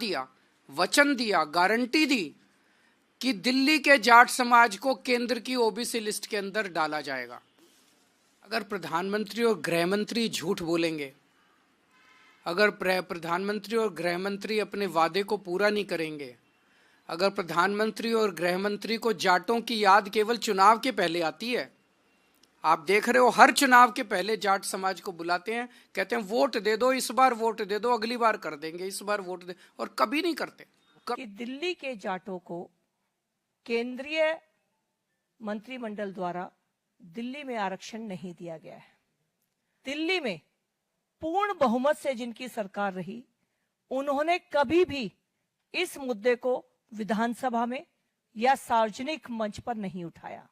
दिया, वचन दिया, गारंटी दी कि दिल्ली के जाट समाज को केंद्र की ओबीसी लिस्ट के अंदर डाला जाएगा। अगर प्रधानमंत्री और गृह मंत्री झूठ बोलेंगे, अगर प्रधानमंत्री और गृह मंत्री अपने वादे को पूरा नहीं करेंगे, अगर प्रधानमंत्री और गृह मंत्री को जाटों की याद केवल चुनाव के पहले आती है, आप देख रहे हो हर चुनाव के पहले जाट समाज को बुलाते हैं, कहते हैं वोट दे दो, इस बार वोट दे दो, अगली बार कर देंगे, इस बार वोट दे, और कभी नहीं करते। कि दिल्ली के जाटों को केंद्रीय मंत्रिमंडल द्वारा दिल्ली में आरक्षण नहीं दिया गया है। दिल्ली में पूर्ण बहुमत से जिनकी सरकार रही, उन्होंने कभी भी इस मुद्दे को विधानसभा में या सार्वजनिक मंच पर नहीं उठाया।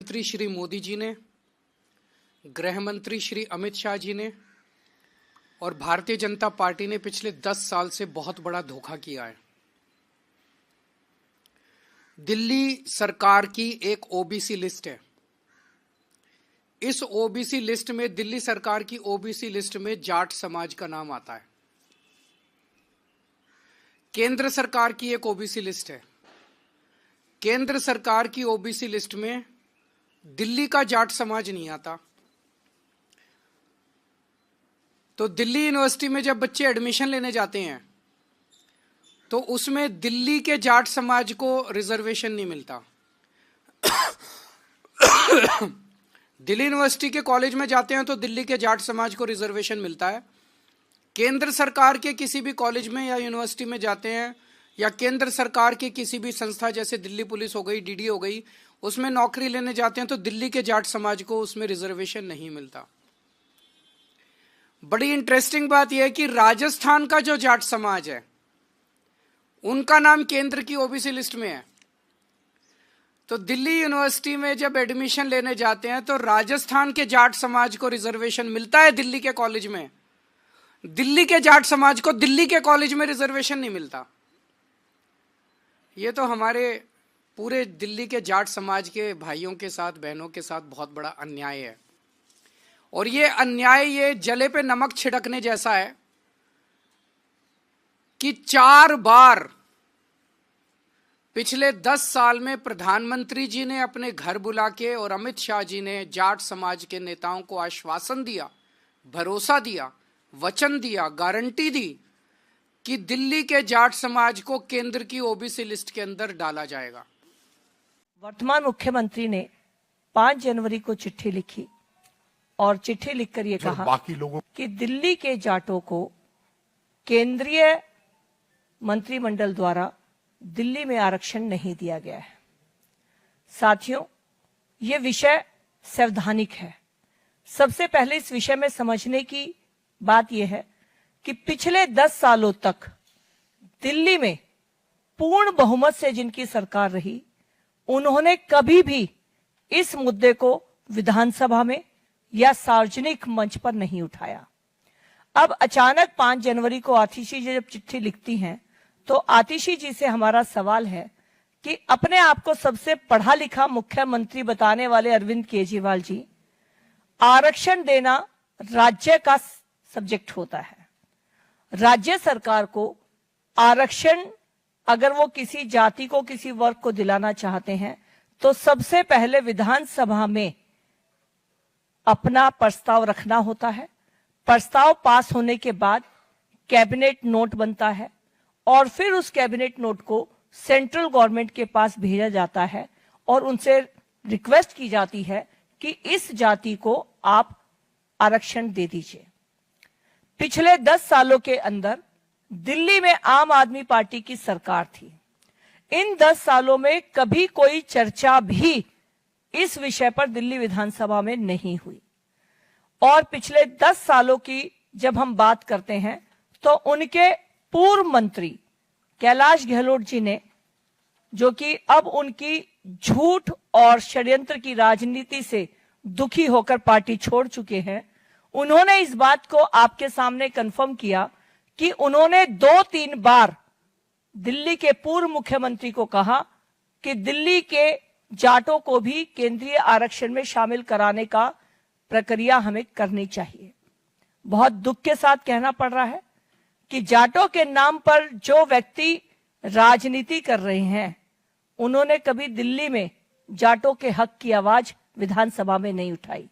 मंत्री श्री मोदी जी ने, गृह मंत्री श्री अमित शाह जी ने और भारतीय जनता पार्टी ने पिछले 10 साल से बहुत बड़ा धोखा किया है। दिल्ली सरकार की एक ओबीसी लिस्ट है। इस ओबीसी लिस्ट में, दिल्ली सरकार की ओबीसी लिस्ट में जाट समाज का नाम आता है। केंद्र सरकार की एक ओबीसी लिस्ट है। केंद्र सरकार की ओबीसी लिस्ट में दिल्ली का जाट समाज नहीं आता। तो दिल्ली यूनिवर्सिटी में जब बच्चे एडमिशन लेने जाते हैं तो उसमें दिल्ली के जाट समाज को रिजर्वेशन नहीं मिलता। दिल्ली यूनिवर्सिटी के कॉलेज में जाते हैं तो दिल्ली के जाट समाज को रिजर्वेशन मिलता है। केंद्र सरकार के किसी भी कॉलेज में या यूनिवर्सिटी में जाते हैं, या केंद्र सरकार की किसी भी संस्था जैसे दिल्ली पुलिस हो गई, डीडी हो गई, उसमें नौकरी लेने जाते हैं तो दिल्ली के जाट समाज को उसमें रिजर्वेशन नहीं मिलता। बड़ी इंटरेस्टिंग बात यह है कि राजस्थान का जो जाट समाज है उनका नाम केंद्र की ओबीसी लिस्ट में है। तो दिल्ली यूनिवर्सिटी में जब एडमिशन लेने जाते हैं तो राजस्थान के जाट समाज को रिजर्वेशन मिलता है दिल्ली के कॉलेज में, दिल्ली के जाट समाज को दिल्ली के कॉलेज में रिजर्वेशन नहीं मिलता। ये तो हमारे पूरे दिल्ली के जाट समाज के भाइयों के साथ, बहनों के साथ बहुत बड़ा अन्याय है। और ये अन्याय ये जले पे नमक छिड़कने जैसा है कि 4 बार पिछले 10 साल में प्रधानमंत्री जी ने अपने घर बुला के और अमित शाह जी ने जाट समाज के नेताओं को आश्वासन दिया, भरोसा दिया, वचन दिया, गारंटी दी कि दिल्ली के जाट समाज को केंद्र की ओबीसी लिस्ट के अंदर डाला जाएगा। वर्तमान मुख्यमंत्री ने 5 जनवरी को चिट्ठी लिखी और चिट्ठी लिखकर ये कहा बाकी लोगों कि दिल्ली के जाटों को केंद्रीय मंत्रिमंडल द्वारा दिल्ली में आरक्षण नहीं दिया गया है। साथियों, ये विषय संवैधानिक है। सबसे पहले इस विषय में समझने की बात यह है कि पिछले 10 सालों तक दिल्ली में पूर्ण बहुमत से जिनकी सरकार रही, उन्होंने कभी भी इस मुद्दे को विधानसभा में या सार्वजनिक मंच पर नहीं उठाया। अब अचानक 5 जनवरी को आतिशी जी जब चिट्ठी लिखती हैं तो आतिशी जी से हमारा सवाल है कि अपने आप को सबसे पढ़ा लिखा मुख्यमंत्री बताने वाले अरविंद केजरीवाल जी, आरक्षण देना राज्य का सब्जेक्ट होता है। राज्य सरकार को आरक्षण अगर वो किसी जाति को, किसी वर्ग को दिलाना चाहते हैं तो सबसे पहले विधानसभा में अपना प्रस्ताव रखना होता है। प्रस्ताव पास होने के बाद कैबिनेट नोट बनता है और फिर उस कैबिनेट नोट को सेंट्रल गवर्नमेंट के पास भेजा जाता है और उनसे रिक्वेस्ट की जाती है कि इस जाति को आप आरक्षण दे दीजिए। पिछले 10 सालों के अंदर दिल्ली में आम आदमी पार्टी की सरकार थी। इन 10 सालों में कभी कोई चर्चा भी इस विषय पर दिल्ली विधानसभा में नहीं हुई। और पिछले 10 सालों की जब हम बात करते हैं तो उनके पूर्व मंत्री कैलाश गहलोत जी ने, जो कि अब उनकी झूठ और षड्यंत्र की राजनीति से दुखी होकर पार्टी छोड़ चुके हैं, उन्होंने इस बात को आपके सामने कंफर्म किया कि उन्होंने 2-3 बार दिल्ली के पूर्व मुख्यमंत्री को कहा कि दिल्ली के जाटों को भी केंद्रीय आरक्षण में शामिल कराने का प्रक्रिया हमें करनी चाहिए। बहुत दुख के साथ कहना पड़ रहा है कि जाटों के नाम पर जो व्यक्ति राजनीति कर रहे हैं, उन्होंने कभी दिल्ली में जाटों के हक की आवाज विधानसभा में नहीं उठाई।